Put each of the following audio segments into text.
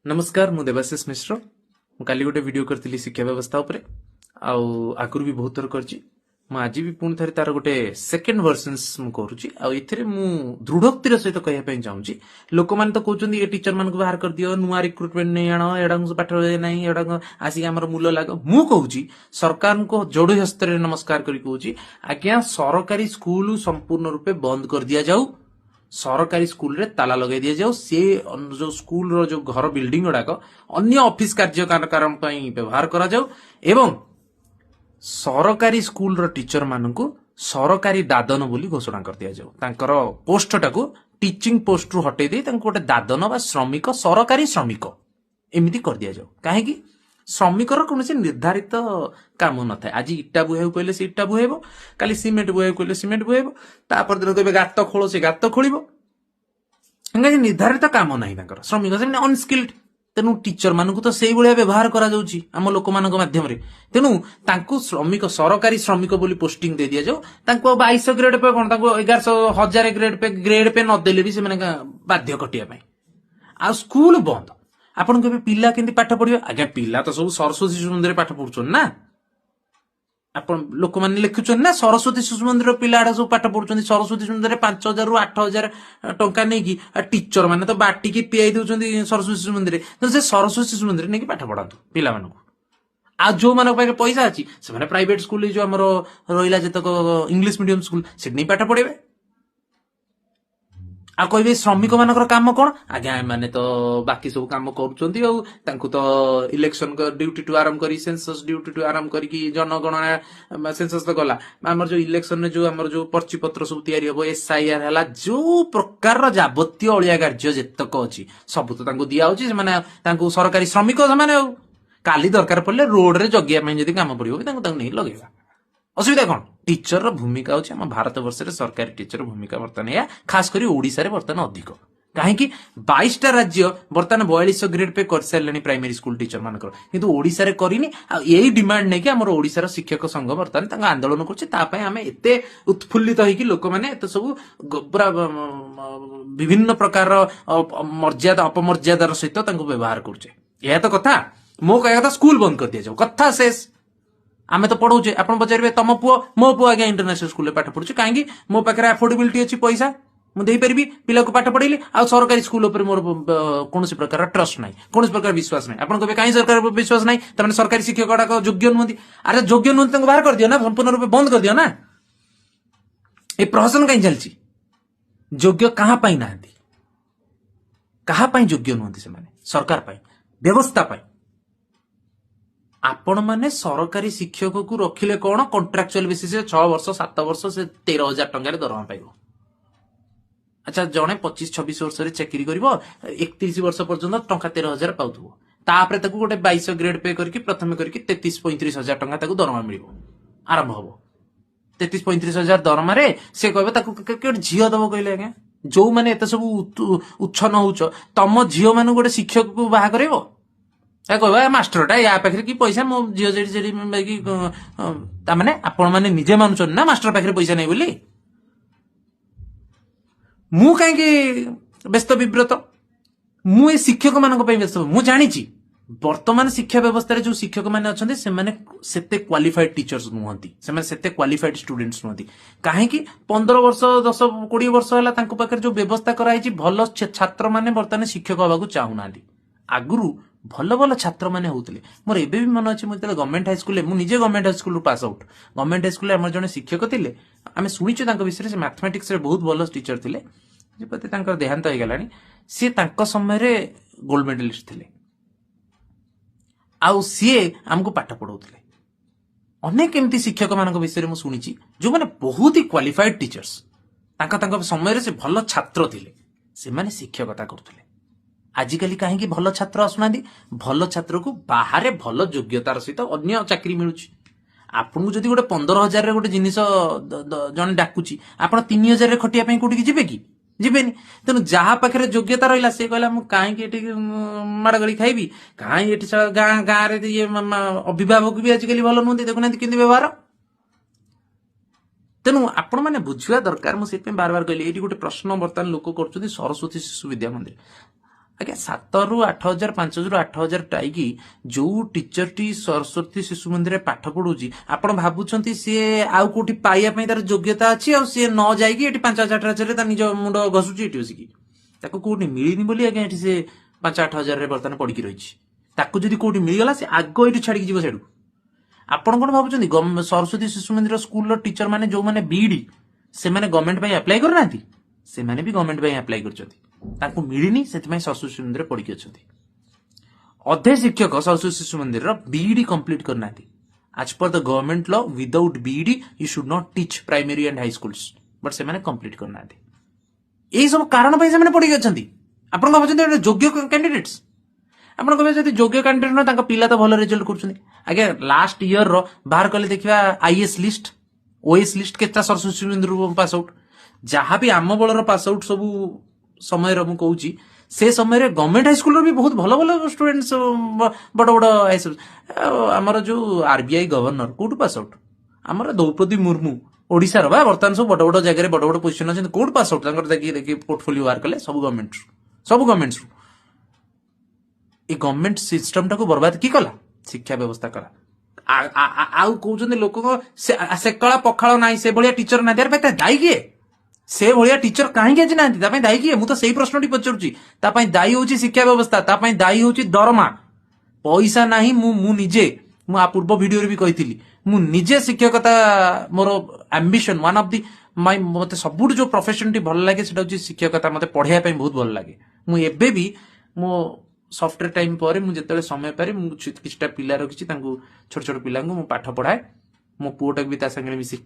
नमस्कार मु देवाशीष मिश्र मु काली गोटे वीडियो करती शिक्षा व्यवस्था उपरे आगुरी भी बहुत थर कर आज भी पुणी थे तार गोटे सेकेंड वर्सन्स मुझे मु दृढ़ोक्तिर सहित कहवाई चाहूँगी लोक मैंने तो कहते ये टीचर मान बाहर कर दियो नुआ रिक्रुटमेंट नहीं आण एडा पाठ ना एडा आसिक आम मूल लाग मु कहूँ सरकार को जोड़ हस्त नमस्कार करी आज्ञा सरकारी स्कूल संपूर्ण रूपे बंद कर दिया जाऊ सरकारी स्कूल रे ताला लगे दिया जाओ सी जो स्कूल रो जो घर बिल्डिंग गुड़ाक अन्य ऑफिस कार्य कारण व्यवहार करा जाओ एवं सरकारी स्कूल रो टीचर मानकु सरकारी दादन बोली घोषणा कर दिया जाओ तांकर पोस्ट टाकू टीचिंग पोस्ट रु हटे दे तांको गोटे दादन बा श्रमिक सरकारी श्रमिक एमिति कर दिया जाओ काहे श्रमिकर कौन निर्धारित काम न था आज इटा बुहे कहले से इटा बुहेब काली सीमेंट बुहे कहले सीमेंट बुहेब तापर दिन कहबे गात खोल से गात खोलिब निर्धारित काम नहीं श्रमिक से अनस्किल्ड तेणु टीचर मानक तो से भाया व्यवहार करा जाउची आम लोक मानक माध्यम रे तेणु तांकु श्रमिक सरकारी श्रमिक बोली पोस्टिंग दे दिया जाओ तांको 2200 ग्रेड पे कोन तांको 11,000 ग्रेड पे न देले भी से माने बाध्य कटिया पई आ स्कूल बंद आपन कहबे पिला केंती पाठ पढियो आज्ञा पिला तो सब सरस्वती शिशु मंदिर पाठ पढुछन ना आपण लोक माने लिखुछन ना सरस्वती शिशु मंदिर पिलाडा सब पाठ पढुछन सरस्वती शिशु मंदिर 5,000 रु 8,000 टंका नै की टीचर माने तो बाटी की पियाई दउछन सरस्वती शिशु मंदिर तो से सरस्वती शिशु मंदिर नै की पाठ पढातु पिला मानको आ जो मानक पाखे पैसा अछि से माने प्राइवेट स्कूल जो हमरो रोइला जतक इंग्लिश मीडियम स्कूल से नै पाठ पढेबे आ कहबे श्रमिक मानकर काम कोन आज्ञा माने तो बाकी सब काम करूछंती तो इलेक्शन ड्यूटी टू आरंभ करी सेंसस ड्यूटी टू आरंभ करी की जनगणना सेंसस तो गला हमर जो इलेक्शन ने जो हमर जो पर्ची पत्र सब तयारी हो एसआईआर हला जो प्रकार जाबत्य अलिया कार्य जेतक अछि सब तो तांको दिया होची माने तांको सरकारी श्रमिक माने काली दरकार पड़ले रोड रे जगिया में जदी काम पड़ियो तांको तांको नहीं लगेगा असुविधा कौन टीचर भूमिका होची हम भारत वर्ष रे सरकारी टीचर भूमिका वर्तमान या खास करी ओडिसा रे वर्तमान अधिक काहे कि 22टा राज्य वर्तमान 4200 ग्रेड पे कर सारलेनी प्राइमरी स्कूल टीचर मानकर किंतु ओडिसा रे करिनी आ एई डिमांड नै कि हमर ओडिसा रो शिक्षक संघ वर्तमान तांगा आंदोलन करछि ता पय हमें एते उत्फुल्लित होई कि लोक माने एते सब पूरा विभिन्न प्रकार मर्यादा अपमर्यादार सहित तांको व्यवहार करछे या तो कथा मो कहया कथा स्कूल बंद कर दिया जाओ कथा शेष आमे तो पढ़ौचे आपण पचारिबे तम पुओ मो पुओ आगे इंटरनेशनल स्कूल रे पाठ पढुचे काहेकि मो पाखरे अफोर्डेबिलिटी अछि पैसा मु देई परबी पिला को पाठ पढैली आ सरकारी स्कूल ऊपर मोर कोनोसी प्रकार ट्रस्ट नाही कोनोसी प्रकार विश्वास नाही आपण कहबे काहे सरकार ऊपर विश्वास नाही त माने सरकारी शिक्षक गडा योग्य नहुंती अरे योग्य नहुंती तंग बाहर कर दियो ना संपूर्ण रूप बंद कर दियो ना ए प्रहसन काहे चलची योग्य कहां पाई नाहंती कहां पाई योग्य नहुंती से माने सरकार पाई व्यवस्था पाई आपण माने सरकारी शिक्षक को रखिले कौन कॉन्ट्रैक्चुअल बेसिस 6 वर्ष 7 वर्ष से 13,000 टंका दरमा पाइबो अच्छा जणे 25-26 वर्ष रे चाकरी करिवो 31 वर्ष पर्यंत टंका 13,000 पाउथबो तापरे ताकू गोटे 2200 ग्रेड पे करके प्रथम करके 33-35,000 टंका ताकू दरमा मिलिबो आरंभ होबो 33-35,000 दरमा रे से कहबे ताकू के झियो दबो कहले आगे जो माने एते सब उच्छन होउछ तम झियो माने गोटे शिक्षक को बाहा करेबो कह मास्टरटा या पाखे कि पैसा मो झील जी ताने आपण मैंने निजे मानुच ना मास्टर पाखे पैसा नहीं बोली मु कहीं व्यस्त विव्रत मु शिक्षक मान व्यस्त मु जानी वर्तमान शिक्षा व्यवस्था जो शिक्षक मैंने अच्छा से क्वालिफाइड टीचर्स नुहति से क्वालिफाइड स्टूडेंट्स नुहति कहीं 15 वर्ष 10-20 वर्ष है जो व्यवस्था कराई भल छात्र मैंने बर्तमान शिक्षक हवा चाहूना आगुरु भल भल छात्र माने होतले मोर एबे भी मन अछि मोते गवर्नमेंट हाई स्कूल मु निजे government high school pass out government high school हमर जने शिक्षक थिले आमे सुनिछु तांको विषय से मैथमेटिक्स रे बहुत भल टीचर थिले जे पते तांकर देहांत हो गेलानी से तांको समय रे गोल्ड मेडलिस्ट थिले आउ सी हमको पाठ पढौतले अनेक एमती शिक्षक मानक विषय मु सुनिछि जो माने बहुत ही क्वालिफाइड टीचर्स तांको समय रे से भल छात्र थिले से माने शिक्षकता करथले आजिकली कहीं भल छात्र आसुना भल छात्र को बाहर भल योग्यतार सहित अन्य चाकरी मिलूँ आपन को जदि गोटे 15,000 गोटे जिनिस जन डाकुची आप 3,000 खटिया कौटी जी कि जीवेनि तेणु जहाँ पाखे योग्यता रहा से कहला कहीं माड़गड़ी खाइबी कहीं गाँ गाँव ये अभिभावक भी आजिकल भल नुहति देखुना कि व्यवहार तेणु आपण मैंने बुझा दरकार मुझे बार बार कहली ये गोटे प्रश्न बर्तमान लोक कर सरस्वती शिशु विद्या मंदिर ଆଜ୍ଞା 7,000 ରୁ 8,000 5,000 ରୁ 8,000 ପାଇକି ଯୋଉ ଟିଚରଟି ସରସ୍ୱତୀ ଶିଶୁ ମନ୍ଦିରରେ ପାଠ ପଢୁଛି ଆପଣ ଭାବୁଛନ୍ତି ସିଏ ଆଉ କୋଉଠି ପାଇବା ପାଇଁ ତାର ଯୋଗ୍ୟତା ଅଛି ଆଉ ସିଏ ନ ଯାଇକି ଏଠି 5,000 ତା ନିଜ ମୁଣ୍ଡ ଘଷୁଛି ଏଠି ବସିକି ତାକୁ କୋଉଠି ମିଳିନି ବୋଲି ଆଜ୍ଞା ଏଠି ସେ 5,000 8,000 ବର୍ତ୍ତମାନ ପଡିକି ରହିଛି ତାକୁ ଯଦି କୋଉଠି ମିଳିଗଲା ସେ ଆଗ ଏଇଠୁ ଛାଡିକି ଯିବ ସେଠୁ ଆପଣ କଣ ଭାବୁଛନ୍ତି ସରସ୍ୱତୀ ଶିଶୁ ମନ୍ଦିର ସ୍କୁଲର ଟିଚର ମାନେ ଯୋଉମାନେ ବିଇଡି ସେମାନେ ଗଭର୍ଣ୍ଣମେଣ୍ଟ ପାଇଁ ଆପ୍ଲାଏ କରୁନାହାନ୍ତି ସେମାନେ ବି ଗଭର୍ଣ୍ଣମେଣ୍ଟ ପାଇଁ ଆପ୍ଲାଏ କରିଛନ୍ତି ତାଙ୍କୁ ମିଳିନି ସେଥିପାଇଁ ସରସ୍ୱତୀ ଶିଶୁ ମନ୍ଦିରରେ ପଡିକି ଅଛନ୍ତି ଅଧେ ଶିକ୍ଷକ ସରସ୍ୱତୀ ଶିଶୁ ମନ୍ଦିରର ବିଇଡି କମ୍ପ୍ଲିଟ୍ କରିନାହାନ୍ତି as per the government law without BEd you should not teach primary and high schools but ସେମାନେ କମ୍ପ୍ଲିଟ୍ କରିନାହାନ୍ତି ଏଇ ସବୁ କାରଣ ପାଇଁ ସେମାନେ ପଡିକି ଅଛନ୍ତି ଆପଣ ଭାବୁଛନ୍ତି ଯୋଗ୍ୟ କ୍ୟାଣ୍ଡିଡେଟ୍ସ ଆପଣ କହିବେ ଯଦି ଯୋଗ୍ୟ କ୍ୟାଣ୍ଡିଡେଟ୍ ନୁହେଁ ତାଙ୍କ ପିଲା ତ ଭଲ ରେଜଲ୍ଟ କରୁଛନ୍ତି ଆଜ୍ଞା ଲାଷ୍ଟ ଇୟର ବାହାର କଲେ ଦେଖିବା ଆଇଏସ୍ ଲିଷ୍ଟ ଓଏସ୍ ଲିଷ୍ଟ କେତେଟା ସରସ୍ୱତୀ ଶିଶୁ ମନ୍ଦିରରୁ ପାସ୍ ଆଉଟ୍ ଯାହା ବି ଆମ ବେଳର ପାସ୍ ଆଉଟ୍ ସବୁ ସମୟର ମୁଁ କହୁଛି ସେ ସମୟରେ ଗଭର୍ଣ୍ଣମେଣ୍ଟ ହାଇସ୍କୁଲର ବି ବହୁତ ଭଲ ଭଲ ଷ୍ଟୁଡେଣ୍ଟସ ବଡ ବଡ ହାଇସ୍କୁଲ ଆମର ଯୋଉ ଆରବିଆଇ ଗଭର୍ଣ୍ଣର କୋଉଠୁ ପାସ୍ ଆଉଟ୍ ଆମର ଦ୍ରୌପଦୀ ମୁର୍ମୁ ଓଡିଶାର ବା ବର୍ତ୍ତମାନ ସବୁ ବଡ ବଡ ଜାଗାରେ ବଡ ବଡ ପୋଜିସନ ଅଛନ୍ତି କୋଉଠୁ ପାସ୍ ଆଉଟ୍ ତାଙ୍କର ଦେଖି ପୋର୍ଟଫୋଲିଓ ବାହାର କଲେ ସବୁ ଗଭର୍ଣ୍ଣମେଣ୍ଟରୁ এই গভর্নমেন্ট সিস্টমটাକୁ বরবাদ কি কলা শিক্ষা ব্যবস্থা কলা ଆଉ କହୁଛନ୍ତି ଲୋକଙ୍କ ସେକଳା ପଖାଳ ନାହିଁ ସେଭଳିଆ ଟିଚର ନାହାନ୍ତି ଆରେ ଭାଇ ତା ଦାୟୀ କିଏ ସେ ଭଳିଆ ଟିଚର କାହିଁକି ଆଜି ନାହାନ୍ତି ତା ପାଇଁ ଦାୟୀ କିଏ ମୁଁ ତ ସେଇ ପ୍ରଶ୍ନଟି ପଚାରୁଛି ତା ପାଇଁ ଦାୟୀ ହଉଛି ଶିକ୍ଷା ବ୍ୟବସ୍ଥା ତା ପାଇଁ ଦାୟୀ ହଉଛି ଦରମା ପଇସା ନାହିଁ ମୁଁ ନିଜେ ମୁଁ ଆ ପୂର୍ବ ଭିଡିଓରେ ବି କହିଥିଲି ମୁଁ ନିଜେ ଶିକ୍ଷକତା ମୋର ଆମ୍ବିସନ ୱାନ୍ ଅଫ୍ ଦି ମତେ ସବୁଠୁ ଯୋଉ ପ୍ରଫେସନଟି ଭଲ ଲାଗେ ସେଟା ହଉଛି ଶିକ୍ଷକତା ମତେ ପଢେଇବା ପାଇଁ ବହୁତ ଭଲ ଲାଗେ ମୁଁ ଏବେ ବି ମୋ ସଫ୍ଟୱେର ଟାଇମ ପରେ ମୁଁ ଯେତେବେଳେ ସମୟ ପାରେ ମୁଁ କିଛିଟା ପିଲା ରଖିଛି ତାଙ୍କୁ ଛୋଟ ଛୋଟ ପିଲାଙ୍କୁ ମୁଁ ପାଠ ପଢାଏ ମୋ ପୁଅଟାକୁ ବି ତା ସାଙ୍ଗରେ ମିଶି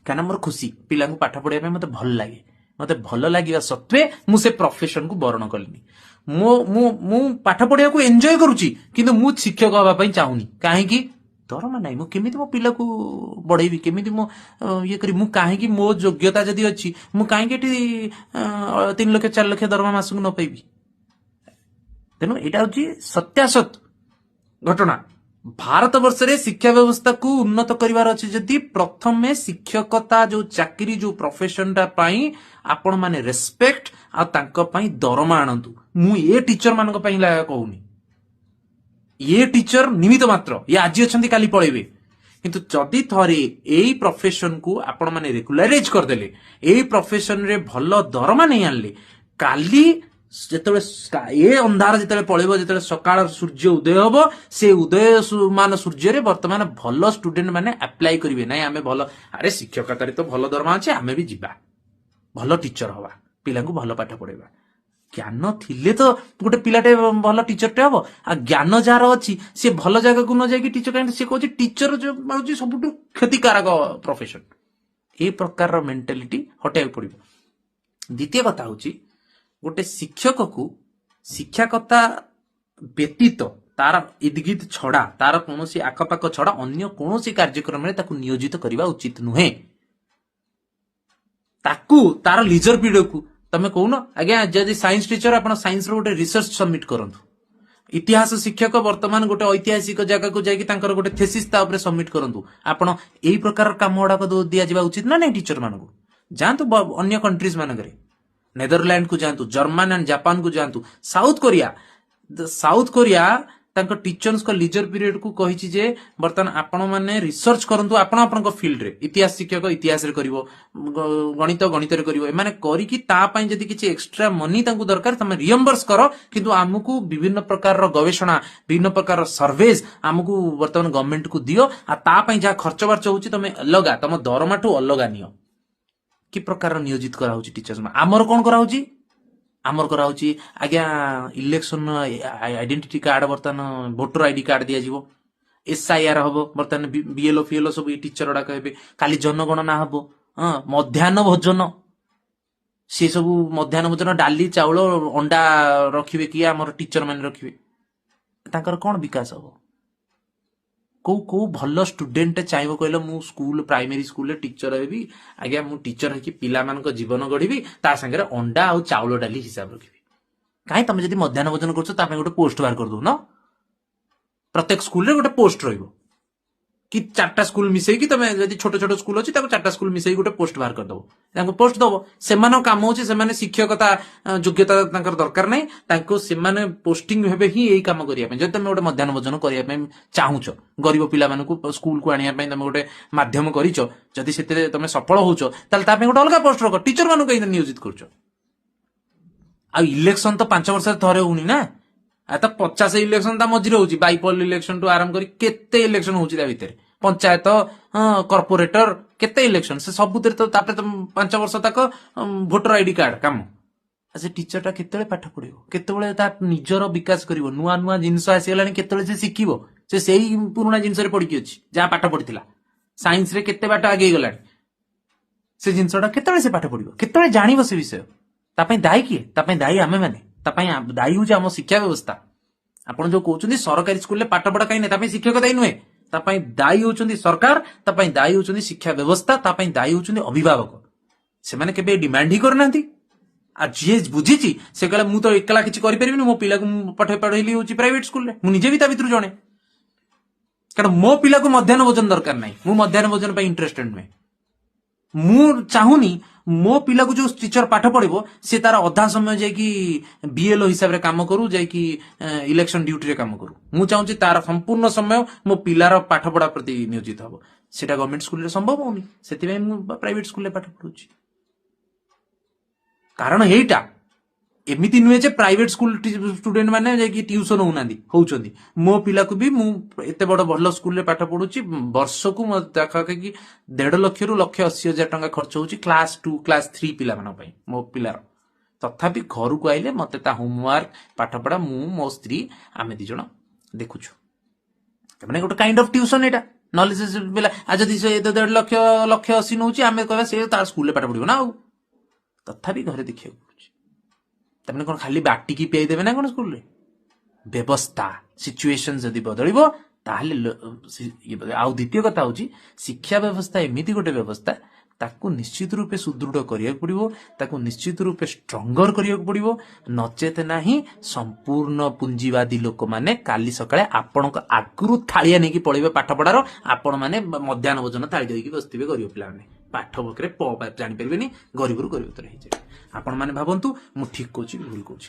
କାହିଁକିନା ମୋର ଖୁସି ପିଲାଙ୍କୁ ପାଠ ପଢିବା ପାଇଁ ମତେ ଭଲ ଲାଗେ ମତେ ଭଲ ଲାଗିବା ସତ୍ତ୍ୱେ ମୁଁ ସେ ପ୍ରଫେସନକୁ ବରଣ କଲିନି ମୁଁ ପାଠ ପଢିବାକୁ ଏନ୍ଜୟ କରୁଛି କିନ୍ତୁ ମୁଁ ଶିକ୍ଷକ ହବା ପାଇଁ ଚାହୁଁନି କାହିଁକି ଦରମା ନାହିଁ ମୁଁ କେମିତି ମୋ ପିଲାକୁ ବଢେଇବି କେମିତି ମୁଁ ଇଏ କରିବି ମୁଁ କାହିଁକି ମୋ ଯୋଗ୍ୟତା ଯଦି ଅଛି ମୁଁ କାହିଁକି ଏଠି 3 ଲକ୍ଷ 4 ଲକ୍ଷ ଦରମା ମାସକୁ ନ ପାଇବି ତେଣୁ ଏଇଟା ହଉଛି ସତ୍ୟାସତ ଘଟଣା ଭାରତ ବର୍ଷରେ ଶିକ୍ଷା ବ୍ୟବସ୍ଥାକୁ ଉନ୍ନତ କରିବାର ଅଛି ଯଦି ପ୍ରଥମେ ଶିକ୍ଷକତା ଯୋଉ ଚାକିରି ଯୋଉ ପ୍ରଫେସନଟା ପାଇଁ ଆପଣ ମାନେ ରେସ୍ପେକ୍ଟ ଆଉ ତାଙ୍କ ପାଇଁ ଦରମା ଆଣନ୍ତୁ ମୁଁ ଏ ଟିଚର ମାନଙ୍କ ପାଇଁ କହୁନି ଏ ଟିଚର ନିମିତ ମାତ୍ର ଇଏ ଆଜି ଅଛନ୍ତି କାଲି ପଳେଇବେ କିନ୍ତୁ ଯଦି ଥରେ ଏଇ ପ୍ରଫେସନକୁ ଆପଣ ମାନେ ରେଗୁଲାରାଇଜ କରିଦେଲେ ଏଇ ପ୍ରଫେସନରେ ଭଲ ଦରମା ନେଇ ଆଣିଲେ କାଲି ଯେତେବେଳେ ଏ ଅନ୍ଧାର ଯେତେବେଳେ ପଳେଇବ ଯେତେବେଳେ ସକାଳ ସୂର୍ଯ୍ୟ ଉଦୟ ହବ ସେ ଉଦୟମାନ ସୂର୍ଯ୍ୟରେ ବର୍ତ୍ତମାନ ଭଲ ଷ୍ଟୁଡେଣ୍ଟ ମାନେ ଆପ୍ଲାଏ କରିବେ ନାଇଁ ଆମେ ଭଲ ଆରେ ଶିକ୍ଷକତାରେ ତ ଭଲ ଦରମା ଅଛି ଆମେ ବି ଯିବା ଭଲ ଟିଚର ହବା ପିଲାଙ୍କୁ ଭଲ ପାଠ ପଢେଇବା ଜ୍ଞାନ ଥିଲେ ତ ଗୋଟେ ପିଲାଟେ ଭଲ ଟିଚରଟେ ହବ ଆଉ ଜ୍ଞାନ ଯାହାର ଅଛି ସେ ଭଲ ଜାଗାକୁ ନ ଯାଇକି ଟିଚର କାହିଁକି ସେ କହୁଛି ଟିଚର ହଉଛି ସବୁଠୁ କ୍ଷତିକାରକ ପ୍ରଫେସନ ଏଇ ପ୍ରକାରର ମେଣ୍ଟାଲିଟି ହଟେଇବାକୁ ପଡିବ ଦ୍ୱିତୀୟ କଥା ହଉଛି ଗୋଟେ ଶିକ୍ଷକକୁ ଶିକ୍ଷକତା ବ୍ୟତୀତ ତାର ଇଦ୍ଗିତ ଛଡା ତାର କୌଣସି ଆଖପାଖ ଛଡା ଅନ୍ୟ କୌଣସି କାର୍ଯ୍ୟକ୍ରମରେ ତାକୁ ନିୟୋଜିତ କରିବା ଉଚିତ ନୁହେଁ ତାକୁ ତାର ଲିଜର ପିରିୟଡକୁ ତମେ କହୁନ ଆଜ୍ଞା ଯଦି ସାଇନ୍ସ ଟିଚର ଆପଣ ସାଇନ୍ସର ଗୋଟେ ରିସର୍ଚ୍ଚ ସବମିଟ କରନ୍ତୁ ଇତିହାସ ଶିକ୍ଷକ ବର୍ତ୍ତମାନ ଗୋଟେ ଐତିହାସିକ ଜାଗାକୁ ଯାଇକି ତାଙ୍କର ଗୋଟେ ଥେସିସ୍ ତା ଉପରେ ସବମିଟ କରନ୍ତୁ ଆପଣ ଏଇ ପ୍ରକାର କାମ ଗୁଡାକ ଦିଆଯିବା ଉଚିତ ନା ନାଇଁ ଟିଚର ମାନଙ୍କୁ ଯାଆନ୍ତୁ ଅନ୍ୟ କଣ୍ଟ୍ରିଜ ମାନଙ୍କରେ ନେଦରଲ୍ୟାଣ୍ଡ କୁ ଯାଆନ୍ତୁ ଜର୍ମାନ ଆଣ୍ଡ ଜାପାନ କୁ ଯାଆନ୍ତୁ ସାଉଥ କୋରିଆ ତାଙ୍କ ଟିଚର୍ସଙ୍କ ଲିଜର ପିରିୟଡ କୁ କହିଛି ଯେ ବର୍ତ୍ତମାନ ଆପଣ ମାନେ ରିସର୍ଚ୍ଚ କରନ୍ତୁ ଆପଣଙ୍କ ଫିଲ୍ଡରେ ଇତିହାସ ଶିକ୍ଷକ ଇତିହାସରେ କରିବ ଗଣିତ ଗଣିତରେ କରିବ ଏମାନେ କରିକି ତା ପାଇଁ ଯଦି କିଛି ଏକ୍ସଟ୍ରା ମନି ତାଙ୍କୁ ଦରକାର ତମେ ରିଏମ୍ବର୍ସ କର କିନ୍ତୁ ଆମକୁ ବିଭିନ୍ନ ପ୍ରକାରର ଗବେଷଣା ବିଭିନ୍ନ ପ୍ରକାରର ସର୍ଭେଜ ଆମକୁ ବର୍ତ୍ତମାନ ଗଭର୍ଣ୍ଣମେଣ୍ଟକୁ ଦିଅ ଆଉ ତା ପାଇଁ ଯାହା ଖର୍ଚ୍ଚ ବାର୍ଚ୍ଚ ହଉଛି ତମେ ଅଲଗା ତମ ଦରମାଠୁ ଅଲଗା ନିଅ କି ପ୍ରକାର ନିୟୋଜିତ କରାହଉଛି ଟିଚର୍ସ ଆମର କଣ କରାହଉଛି ଆମର କରାହଉଛି ଆଜ୍ଞା ଇଲେକ୍ସନ ଆଇଡେଣ୍ଟିଟି କାର୍ଡ ବର୍ତ୍ତମାନ ଭୋଟର ଆଇଡି କାର୍ଡ ଦିଆଯିବ ଏସଆଇଆର ହବ ବର୍ତ୍ତମାନ ବିଏଲଓ ଫିଏଲଓ ସବୁ ଟିଚର ଗୁଡାକ ହେବେ କାଲି ଜନଗଣନା ହବ ମଧ୍ୟାହ୍ନ ଭୋଜନ ସେ ସବୁ ମଧ୍ୟାହ୍ନ ଭୋଜନ ଡାଲି ଚାଉଳ ଅଣ୍ଡା ରଖିବେ କିଏ ଆମର ଟିଚର ମାନେ ରଖିବେ ତାଙ୍କର କଣ ବିକାଶ ହବ କୋଉ ଭଲ ଷ୍ଟୁଡେଣ୍ଟ ଚାହିଁବ କହିଲ ମୁଁ ସ୍କୁଲ ପ୍ରାଇମେରୀ ସ୍କୁଲରେ ଟିଚର ହେବି ଆଜ୍ଞା ମୁଁ ଟିଚର ହେଇକି ପିଲାମାନଙ୍କ ଜୀବନ ଗଢିବି ତା ସାଙ୍ଗରେ ଅଣ୍ଡା ଆଉ ଚାଉଳ ଡାଲି ହିସାବ ରଖିବି କାହିଁ ତମେ ଯଦି ମଧ୍ୟାହ୍ନ ଭୋଜନ କରୁଛ ତା ପାଇଁ ଗୋଟେ ପୋଷ୍ଟ ବାହାର କରିଦଉନ ପ୍ରତ୍ୟେକ ସ୍କୁଲରେ ଗୋଟେ ପୋଷ୍ଟ ରହିବ कि 4टा स्कूल मिसेकी तमे जदि छोट छोट स्कूल अछि ताको 4टा स्कूल मिसेकी गोटे पोस्ट बाहर कर दबो ताको पोस्ट दबो सेमानो काम होछि सेमाने शिक्षकता योग्यता तांकर दरकार नै ताको सेमाने पोस्टिंग हेबे ही एई काम करिया पे जदि तमे गोटे मध्याह्न भोजन करिया पे चाहुचो गरीब पिला मानकु स्कूल को आनिया पे तमे गोटे माध्यम करिचो जदि सेते तमे सफल होउचो ताल ता पे गोटे अलगा पोस्ट रखो टीचर मानु कहि नियोजित करचो आ इलेक्शन तो 5 वर्ष थरे होउनी ना आ तो 50 इलेक्शन ता मझिरे होउची बाइपोल इलेक्शन टू आरंभ करी केते इलेक्शन होउची ता भितर पंचायत कॉर्पोरेटर केते इलेक्शन से सबुतिर तो तापरे तो 5 वर्ष तक वोटर आईडी कार्ड काम से टीचर टा केतेले पाठ पढिबो केतेबेले ता निजर विकास करिवो नुआ नुआ जिंस आसीलानी केतेले से शिखिबो से सेही पुराना जिंस रे पढिकी अछि जा पाठ पढितिला साइंस रे केते बाट आगे गलानी से जिंसटा केतेले से पाठ पढिबो केतेले जानिबो से विषय ता पई दायी किए ता पई दायी आमे माने ता पई दायी होची हम शिक्षा व्यवस्था आपण जो कहउछन्ती सरकारी स्कूल ले पाठ पढा काई नै ता पई शिक्षक दायी नुहे ता पई दायी होचन्ती सरकार ता पई दायी होचन्ती शिक्षा व्यवस्था ता पई दायी होचन्ती अभिभावक से माने केबे डिमांड ही करनांती आ जे बुझीची से कहला मु तो एकला किछि करि परिबिनी मो पिला को पठे पढैली होची प्राइवेट स्कूल ले मु निजे भी ता भितर जणे कारण मो पिला को मध्याह्न भोजन दरकार नै मु मध्याह्न भोजन पे इंटरेस्टेड नुहे मु चाहुनी मो पिला को जो टीचर पाठ पढ़िबो से तार अधा समय जाय कि बीएलओ हिसाब रे काम करू जाय कि इलेक्शन ड्यूटी रे काम करू मु चाहूची तार संपूर्ण समय मो पिलार पाठ पढ़ा प्रति नियोजित हबो सेटा गवर्नमेंट स्कूल रे संभव होनी सेति में मु प्राइवेट स्कूल रे पाठ पढुची कारण एटा एमिति नुहे जे प्राइवेट स्कूल स्टूडेंट माने जे कि ट्यूशन होउनांदी होउचंदी मो पिला को भी मु एते बड़ भलो स्कूल रे पाठ पढुची वर्ष को म देखा कि 1.5 लाख रु 1,80,000 टका खर्च होउची क्लास 2 क्लास 3 पिला मानो पई मो पिलार तथापि घर को आइले मते ता होमवर्क पाठ पढा मु मो स्त्री आमे दि जण देखुछु माने गोटे kind of tuition Etah knowledge पिला आ जदी से 1.5 लाख 1,80,000 नउची आमे कहबा से तार स्कूल रे पाठ पढिबो ना तथापि घरे देखियो तमने कोन खाली बाटी की पियाई देबे ना कोन स्कूल रे व्यवस्था सिचुएशन जदी बदलिबो ताहले आउ द्वितीय कथा होची शिक्षा व्यवस्था एमिति गोटे व्यवस्था ताकू निश्चित रूपे सुदृढ़ करिया पड़िबो ताकू निश्चित रूपे स्ट्रंगर करिया पड़िबो नचेत नाही संपूर्ण पुंजीवादी लोक माने काली सकाळे आपन को आगुरु थाळिया नेकी पळिबे पाठ पढारो आपण माने मध्याह्न भोजन थाळी देकी बसतिबे गरीब पिला माने पाठ बकरे प जानि परबेनी गरीबरु गरीब तर हे जाय आपण माने भाबंतु मु ठीक कोची भूल कोची।